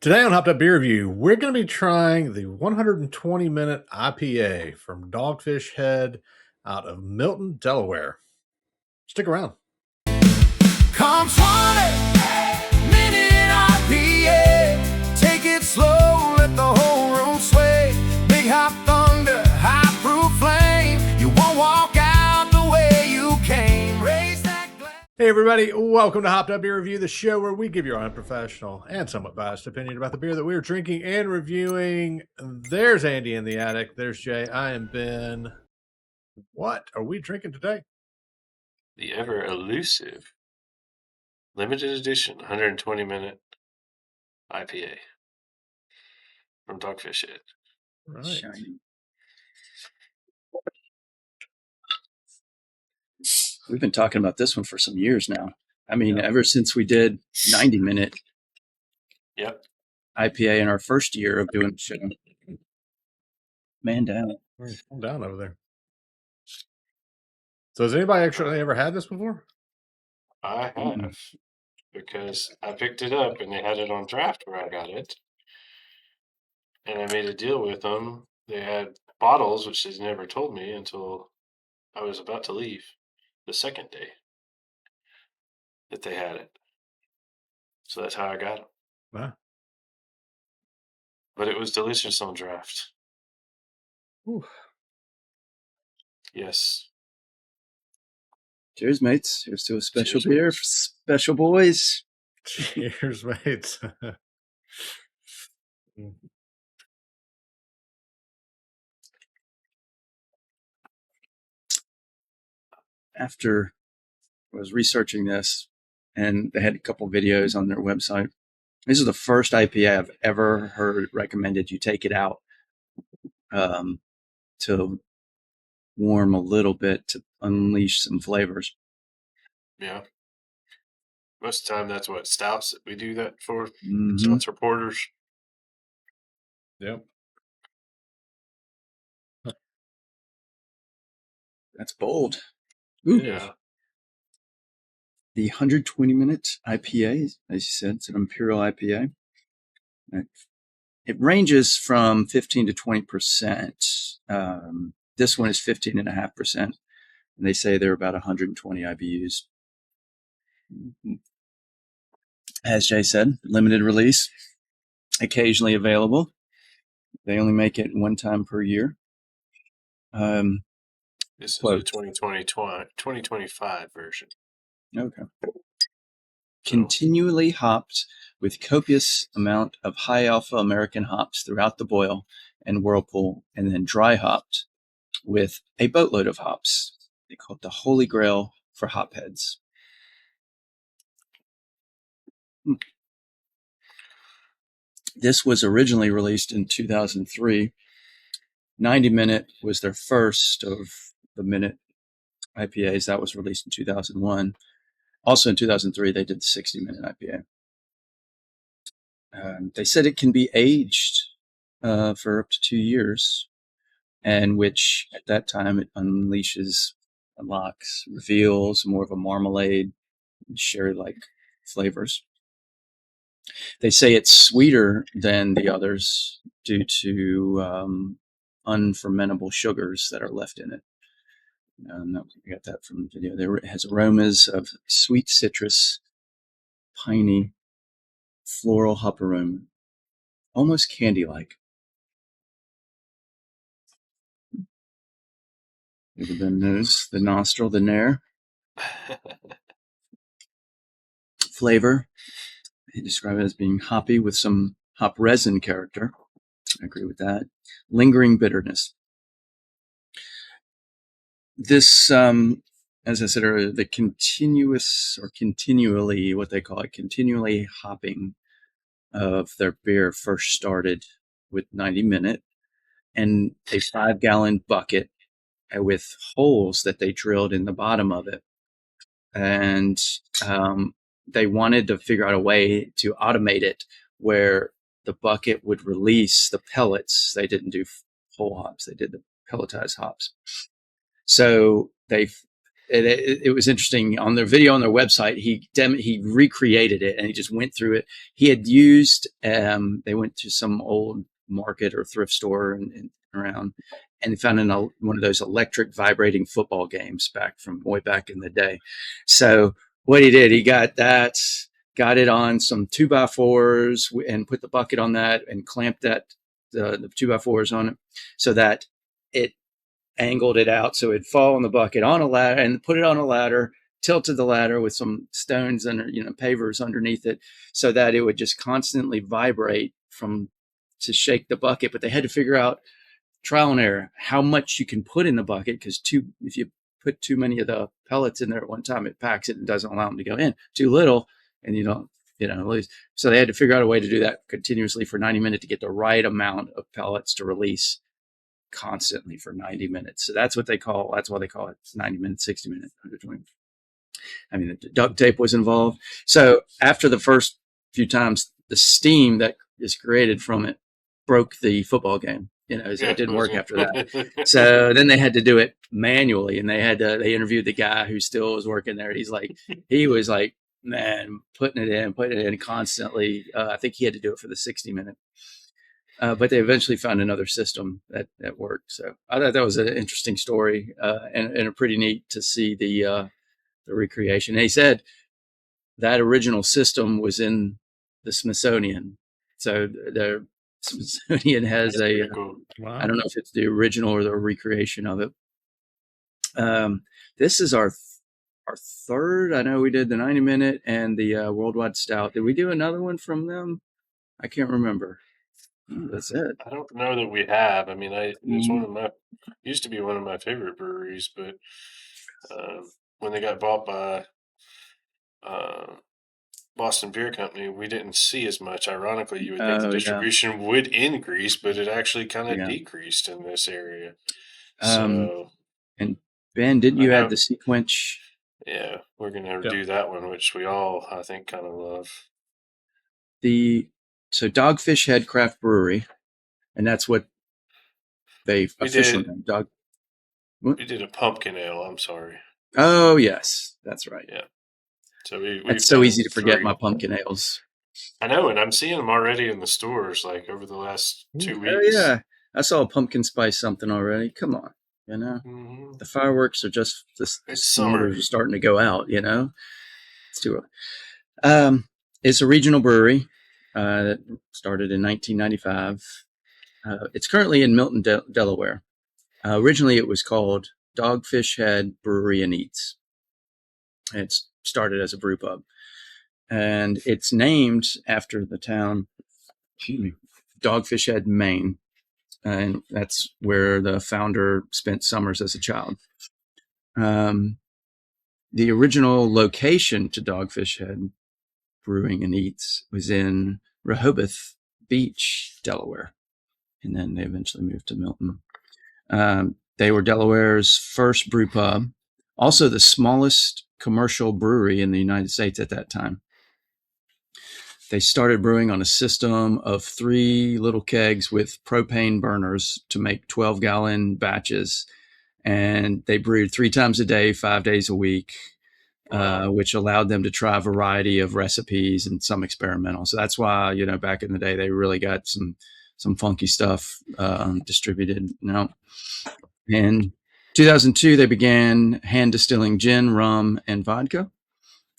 Today on Hopped Up Beer Review, we're going to be trying the 120-minute IPA from Dogfish Head out of Milton, Delaware. Stick around. Come 20-minute IPA. Take it slow, let the whole room sway. Big hot thunder, high proof flame. You won't walk out the way you came. Raise that glass. Hey everybody, welcome to Hopped Up Beer Review, the show where we give you our unprofessional and somewhat biased opinion about the beer that we're drinking and reviewing. There's Andy in the attic. There's Jay. I am Ben. What are we drinking today? The ever elusive limited edition 120-minute IPA from Dogfish Head. Right. Shiny. We've been talking about this one for some years now. I mean, ever since we did 90-minute Yep. IPA in our first year of doing the show. Man down. Calm down over there. So has anybody actually ever had this before? I have, because I picked it up and they had it on draft where I got it. And I made a deal with them. They had bottles, which they never told me until I was about to leave the second day that they had it. So that's how I got them. Wow. But it was delicious on draft. Whew. Yes. Cheers, mates. Here's to a special Cheers, beer mates. for special boys. Cheers, mates. After I was researching this, and they had a couple videos on their website. This is the first IPA I've ever heard recommended you take it out to warm a little bit to unleash some flavors. Yeah. Most of the time, that's what stouts that we do that for. Mhm. Stouts or porters. Yep. That's bold. Ooh. Yeah. The 120-minute IPA, as you said, it's an Imperial IPA. It ranges from 15 to 20%. This one is 15.5%. And they say they're about 120 IBUs. As Jay said, limited release, occasionally available. They only make it one time per year. This is Quote. the 2025 version. Okay. Continually hopped with copious amount of high alpha American hops throughout the boil and whirlpool, and then dry hopped with a boatload of hops. They call it the holy grail for hopheads. This was originally released in 2003. 90-minute was their first of the minute IPAs. That was released in 2001. Also in 2003, they did the 60-minute IPA. They said it can be aged for up to 2 years, and which at that time it unleashes, unlocks, reveals more of a marmalade, sherry-like flavors. They say it's sweeter than the others due to unfermentable sugars that are left in it. We got that from the video. It has aromas of sweet citrus, piney, floral hop aroma, almost candy-like. Maybe the nose, the nostril, the nair. Flavor, they describe it as being hoppy with some hop resin character. I agree with that. Lingering bitterness. This, as I said earlier, the continuous or continually, what they call it, continually hopping of their beer first started with 90-minute and a 5-gallon bucket with holes that they drilled in the bottom of it. And they wanted to figure out a way to automate it where the bucket would release the pellets. They didn't do whole hops. They did the pelletized hops. So they it was interesting on their video on their website. He recreated it and he just went through it. He had used, they went to some old market or thrift store and around, and found one of those electric vibrating football games from way back in the day. So what he did, he got it on some 2x4s and put the bucket on that and clamped the 2x4s on it so that it angled it out so it'd fall in the bucket on a ladder, and put it on a ladder, tilted the ladder with some stones under, pavers underneath it, so that it would just constantly vibrate to shake the bucket. But they had to figure out, trial and error, how much you can put in the bucket, because if you put too many of the pellets in there at one time, it packs it and doesn't allow them to go in. Too little, and you don't lose. So they had to figure out a way to do that continuously for 90 minutes to get the right amount of pellets to release constantly for 90 minutes. So that's why they call it 90 minutes, 60 minutes, 120. I mean, the duct tape was involved. So after the first few times, the steam that is created from it broke the football game. So it didn't work after that. So then they had to do it manually, and they interviewed the guy who still was working there. He was like, man, putting it in constantly. I think he had to do it for the 60-minute. But they eventually found another system that worked. So I thought that was an interesting story, and a pretty neat to see the recreation. And he said that original system was in the Smithsonian. So the Smithsonian has Cool. Wow. I don't know if it's the original or the recreation of it. This is our third. I know we did the 90-minute and the Worldwide Stout. Did we do another one from them? I can't remember. That's it. I don't know that we have. I mean, it's used to be one of my favorite breweries, but when they got bought by Boston Beer Company, we didn't see as much. Ironically, you would think the distribution would increase, but it actually kind of decreased in this area. So, and Ben, didn't you add the sequence? Yeah, we're going to do that one, which we all, I think, kind of love. So Dogfish Head Craft Brewery, and that's what they officially named. We did a pumpkin ale. I'm sorry. Oh yes, that's right. Yeah. So it's so easy to forget my pumpkin ales. I know, and I'm seeing them already in the stores, like over the last 2 weeks. Oh yeah, I saw a pumpkin spice something already. Come on, Mm-hmm. The fireworks are just summer starting to go out. It's too early. It's a regional brewery that started in 1995. It's currently in Milton, Delaware. Originally, it was called Dogfish Head Brewery and Eats. It started as a brew pub, and it's named after the town, Dogfish Head, Maine, and that's where the founder spent summers as a child. The original location to Dogfish Head Brewing and Eats was in Rehoboth Beach, Delaware, and then they eventually moved to Milton. They were Delaware's first brew pub, also the smallest commercial brewery in the United States at that time. They started brewing on a system of 3 little kegs with propane burners to make 12-gallon batches, and they brewed 3 times a day, 5 days a week. Which allowed them to try a variety of recipes and some experimental. So that's why, back in the day, they really got some funky stuff distributed. In 2002, they began hand distilling gin, rum, and vodka.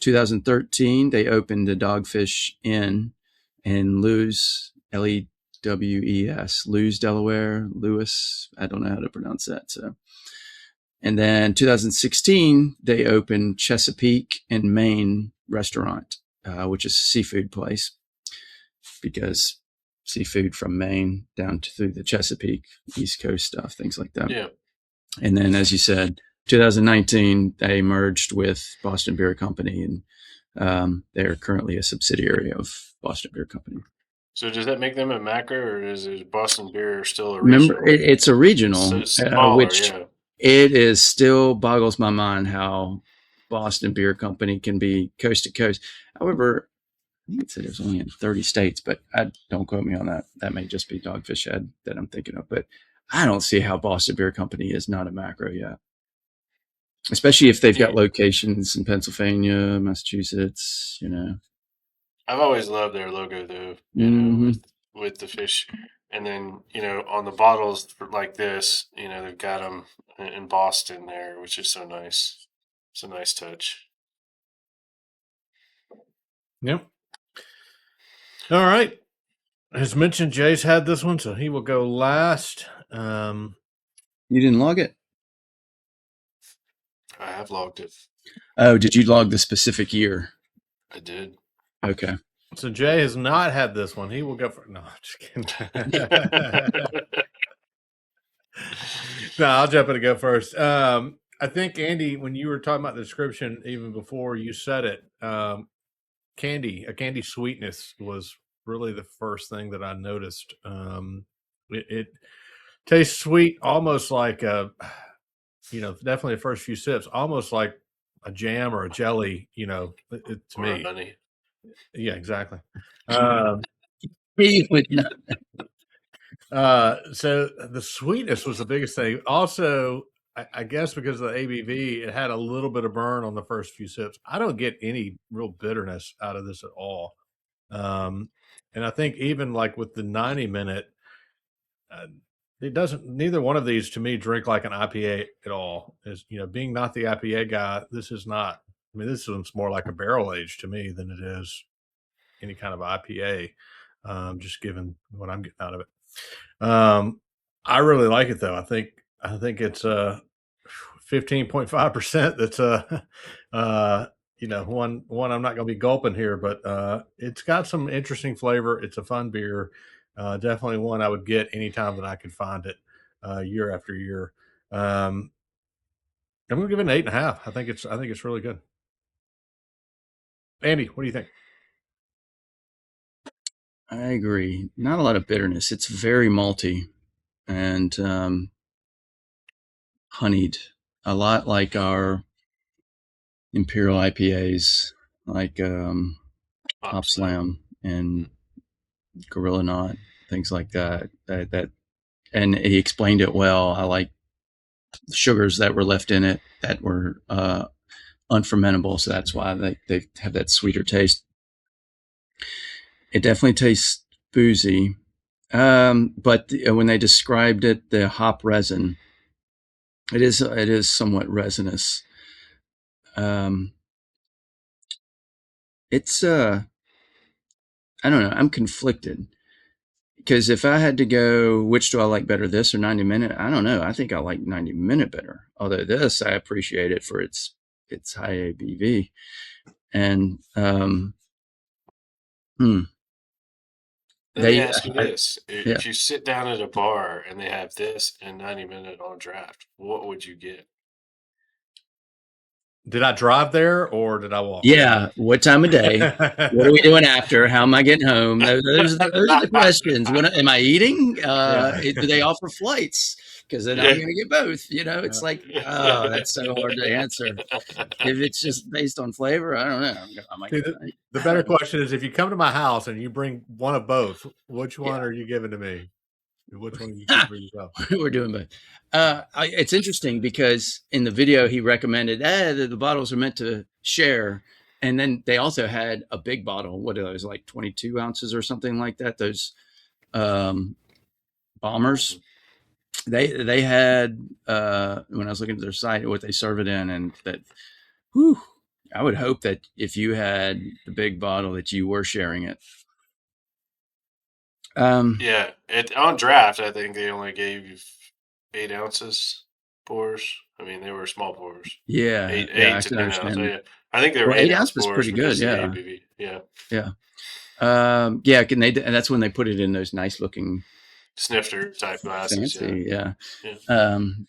2013, they opened the Dogfish Inn in Lewes, Lewes, Lewes, Delaware. Lewis, I don't know how to pronounce that. So. And then 2016, they opened Chesapeake and Maine Restaurant, which is a seafood place, because seafood from Maine down through the Chesapeake, East Coast stuff, things like that. Yeah. And then, as you said, 2019, they merged with Boston Beer Company, and they're currently a subsidiary of Boston Beer Company. So does that make them a macro, or is Boston Beer still a regional? Remember, it's a regional, smaller, which it is still boggles my mind how Boston Beer Company can be coast to coast. However, I think it said it was only in 30 states, but don't quote me on that. That may just be Dogfish Head that I'm thinking of, but I don't see how Boston Beer Company is not a macro yet. especially if they've got locations in Pennsylvania, Massachusetts. I've always loved their logo though, with the fish. And then, on the bottles like this, they've got them embossed in there, which is so nice. It's a nice touch. Yep. All right. As mentioned, Jay's had this one, so he will go last. You didn't log it? I have logged it. Oh, did you log the specific year? I did. Okay. So Jay has not had this one. He will go for. No, I'm just kidding. No, I'll jump in and go first. I think, Andy, when you were talking about the description, even before you said it, a candy sweetness was really the first thing that I noticed. It tastes sweet, almost like definitely the first few sips, almost like a jam or a jelly, to or me. Honey. Yeah, exactly. He would not. So the sweetness was the biggest thing. Also, I guess because of the ABV, it had a little bit of burn on the first few sips. I don't get any real bitterness out of this at all. And I think even like with the 90-minute, it doesn't. Neither one of these to me drink like an IPA at all. Is being not the IPA guy, this is not. I mean, this one's more like a barrel age to me than it is any kind of IPA. Just given what I'm getting out of it. I really like it though. I think it's 15.5%. That's one I'm not going to be gulping here, but it's got some interesting flavor. It's a fun beer. Definitely one I would get anytime that I could find it, year after year. I'm going to give it an 8.5. I think it's really good. Andy, what do you think? I agree. Not a lot of bitterness. It's very malty and honeyed, a lot like our Imperial IPAs, like Hop Slam and Gorilla Knot, things like that. And he explained it well. I like the sugars that were left in it that were unfermentable, so that's why they have that sweeter taste. It definitely tastes boozy, but when they described it, the hop resin, it is somewhat resinous. It's I don't know. I'm conflicted because if I had to go, which do I like better, this or 90-minute? I don't know. I think I like 90-minute better. Although this, I appreciate it for its high ABV, and Let me ask you this. If you sit down at a bar and they have this and 90-minute on draft, what would you get? Did I drive there or did I walk? Yeah. What time of day? What are we doing after? How am I getting home? Those are the questions. Am I eating? Do they offer flights? Because then I'm going to get both. It's like, oh, that's so hard to answer. If it's just based on flavor, I don't know. The better question is, if you come to my house and you bring one of both, which one are you giving to me? Which one do you keep for yourself? We're doing both. It's interesting because in the video he recommended the bottles are meant to share, and then they also had a big bottle. What are those, like 22 ounces or something like that? Those bombers. They had when I was looking at their site what they serve it in, and that. Whew, I would hope that if you had the big bottle that you were sharing it. On draft, I think they only gave 8 ounces pours. I mean, they were small pours. Yeah, 8 to 10 ounces. I think they were 8 ounces pours. Pretty good. Yeah. ABV. Yeah. And that's when they put it in those nice looking snifter type glasses. Fancy, yeah. I'm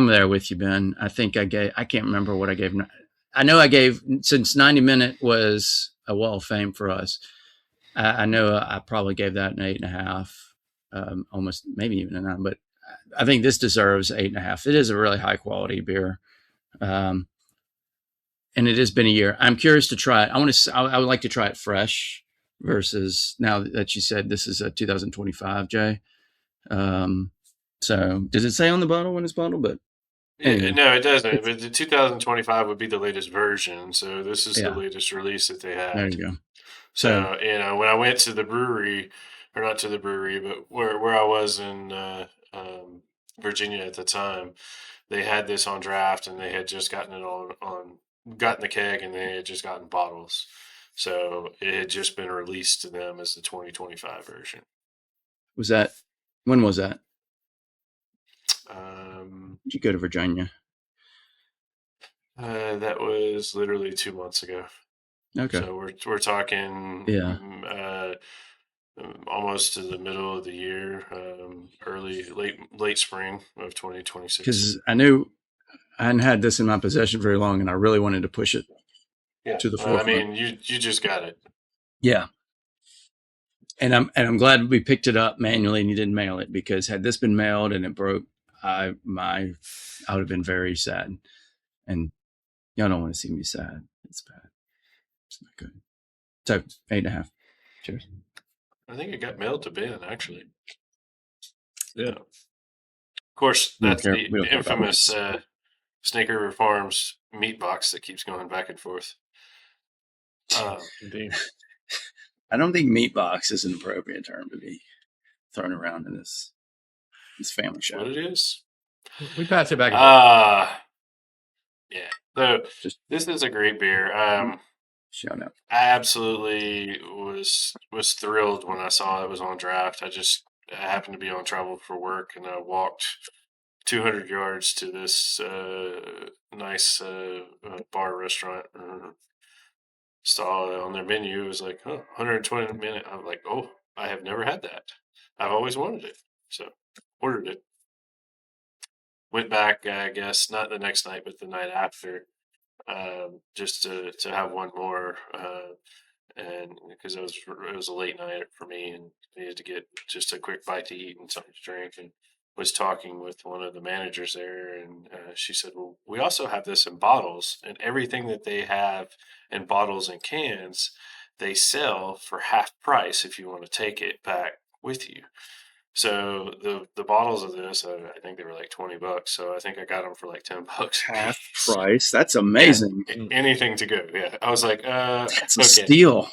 there with you, Ben. I think I can't remember what I gave. I know I gave, since 90-minute was a wall of fame for us. I know I probably gave that an 8.5, almost maybe even a 9, but I think this deserves 8.5. It is a really high quality beer. And it has been a year. I'm curious to try it. I would like to try it fresh versus now that you said this is a 2025, Jay. So does it say on the bottle when it's bottled? But Yeah, Anyway, no, it doesn't. it's, But the 2025 would be the latest version, so this is the yeah, latest release that they there had. you go. So, So when I went to the brewery, or not to the brewery, but where I was in Virginia at the time, they had this on draft, and they had just gotten it on gotten the keg, and they had just gotten bottles. So it had just been released to them as the 2025 version. when was that? Um, Did you go to Virginia? that was literally 2 months ago. Okay. So we're talking Yeah. almost to the middle of the year, late spring of 2026. Because I knew I hadn't had this in my possession very long, and I really wanted to push it Yeah, to the I forefront. mean, you just got it. Yeah. And I'm glad we picked it up manually and you didn't mail it, because had this been mailed and it broke, I would have been very sad. And y'all don't want to see me sad. It's bad. It's not good. So 8.5. Cheers. I think it got mailed to Ben, actually. Yeah. Of course, We don't that's care. the We don't care about infamous this. Snake River Farms meat box that keeps going back and forth. Indeed. I don't think meat box is an appropriate term to be thrown around in this family show. What it is? We pass it back and forth. Yeah. So Just this is a great beer. shout out. I absolutely was thrilled when I saw it was on draft. I happened to be on travel for work, and I walked 200 yards to this nice bar restaurant stall on their menu. It was like, 120 a minute. I'm like, oh, I have never had that. I've always wanted it, so ordered it. Went back, I guess, not the next night, but the night after, just to have one more, and because it was a late night for me, and needed to get just a quick bite to eat and something to drink, and was talking with one of the managers there, and she said, "Well, we also have this in bottles, and everything that they have in bottles and cans, they sell for half price if you want to take it back with you." So the bottles of this, I think they were like $20. So I think I got them for like $10. Half price. That's Yeah, amazing. anything to go. Yeah, I was like, That's a okay, steal.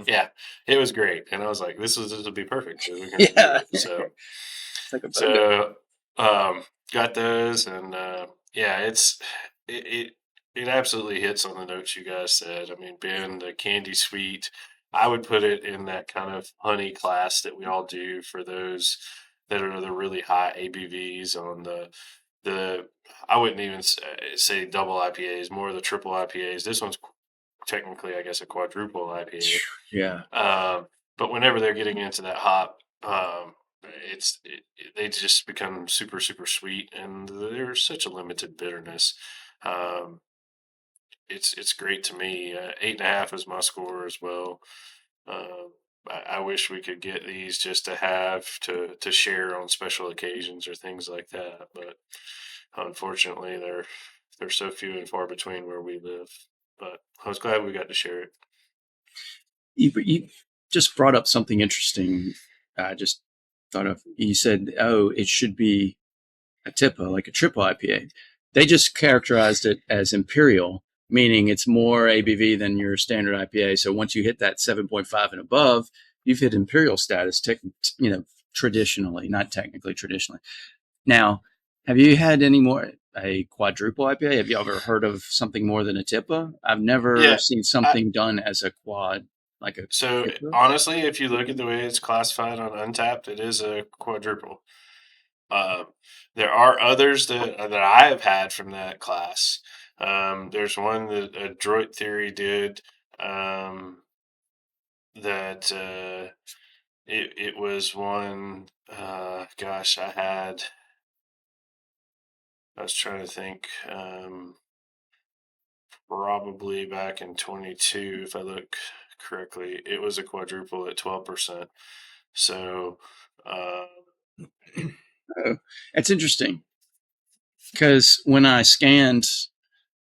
yeah, it was great, and I was like, this will be perfect. So we can Yeah. review it. So It's like a BOGO. so got those, and yeah, it absolutely hits on the notes you guys said. I mean, Ben, the candy sweet, I would put it in that kind of honey class that we all do for those that are the really high ABVs on the. I wouldn't even say double IPAs, more the triple IPAs. This one's technically, I guess, a quadruple IPA. Yeah. But whenever they're getting into that hop, they just become super super sweet, and there's such a limited bitterness. Um, it's great to me. 8.5 is my score as well. I wish we could get these just to have to share on special occasions or things like that, but unfortunately, they're so few and far between where we live. But I was glad we got to share it. You just brought up something interesting. I just thought of. You said, "Oh, it should be a TIPA, like a triple IPA." They just characterized it as imperial, meaning it's more ABV than your standard IPA. So once you hit that 7.5 and above, you've hit imperial status. Traditionally, not technically, traditionally. Now, have you had a quadruple IPA? Have you ever heard of something more than a TIPA? I've never Yeah, seen something done as a quad, like a so TIPA. honestly, if you look at the way it's classified on Untapped, it is a quadruple. Um, there are others that I have had from that class. There's one that Droid Theory did, that it was one. Gosh, I was trying to think. Probably back in 22, if I look correctly, it was a quadruple at 12%. So, Oh, it's interesting because when I scanned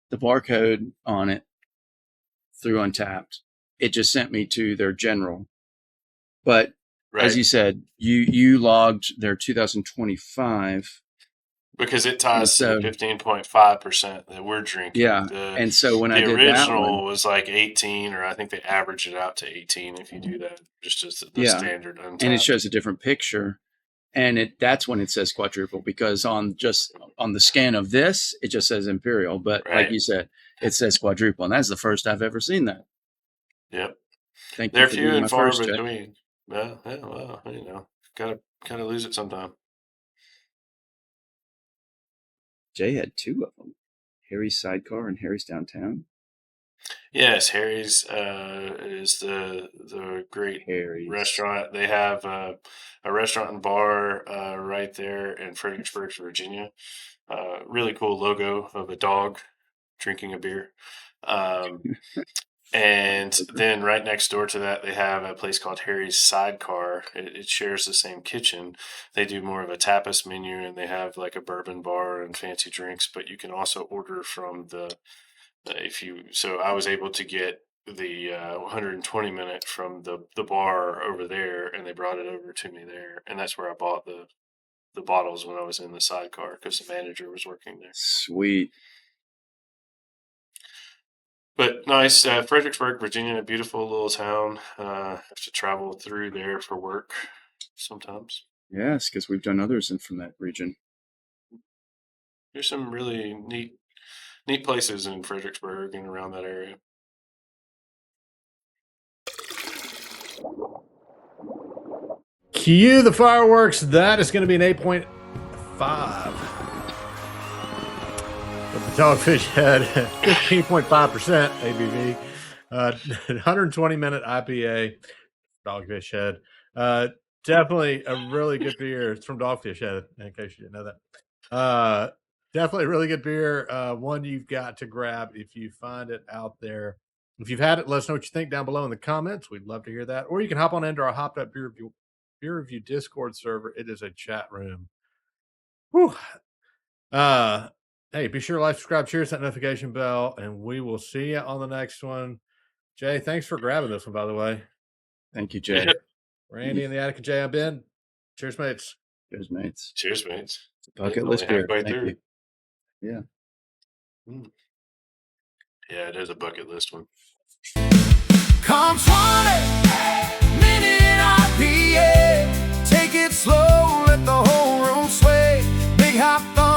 the barcode on it through Untapped, it just sent me to their general. But right. as you said, you logged their 2025, because it ties to so- the 15.5% that we're drinking. Yeah. And so when I The did that original one, was like 18, or I think they averaged it out to 18 if you do that, just as the Yeah. standard untapped. and it shows a different picture, and that's when it says quadruple, because on the scan of this, it just says imperial, but like Right. you said, it says quadruple, and that's the first I've ever seen that. Yep. Thank They're you for few being and my far first, Jay. between. Well, you know, gotta lose it sometime. Jay had two of them, Harry's Sidecar and Harry's Downtown. Yes, Harry's is the great Harry's restaurant. They have a restaurant and bar right there in Fredericksburg, Virginia. Really cool logo of a dog drinking a beer. And then right next door to that, they have a place called Harry's Sidecar. It shares the same kitchen. They do more of a tapas menu, and they have like a bourbon bar and fancy drinks. But you can also order from so I was able to get the 120 minute from the bar over there, and they brought it over to me there, and that's where I bought the bottles when I was in the sidecar because the manager was working there. Sweet. But nice, Fredericksburg, Virginia, a beautiful little town. Have to travel through there for work sometimes. Yes, because we've done others in from that region. There's some really neat places in Fredericksburg and around that area. Cue the fireworks. That is going to be an 8.5. With the Dogfish Head, 15.5% ABV. 120-minute IPA. Dogfish Head. Definitely a really good beer. It's from Dogfish Head, in case you didn't know that. Definitely a really good beer. One you've got to grab if you find it out there. If you've had it, let us know what you think down below in the comments. We'd love to hear that. Or you can hop on into our Hopped Up Beer Review Discord server. It is a chat room. Whew. Hey, be sure to like, subscribe, share that notification bell, and we will see you on the next one. Jay, thanks for grabbing this one, by the way. Thank you, Jay. Randy in the attic and Jay, I'm Ben. Cheers, mates. Cheers, mates. Cheers, mates. Bucket Only list beer. halfway Thank through. you. Yeah. Yeah, it is a bucket list one. Come 20-minute IPA. Take it slow, let the whole room sway. Big hop thumb.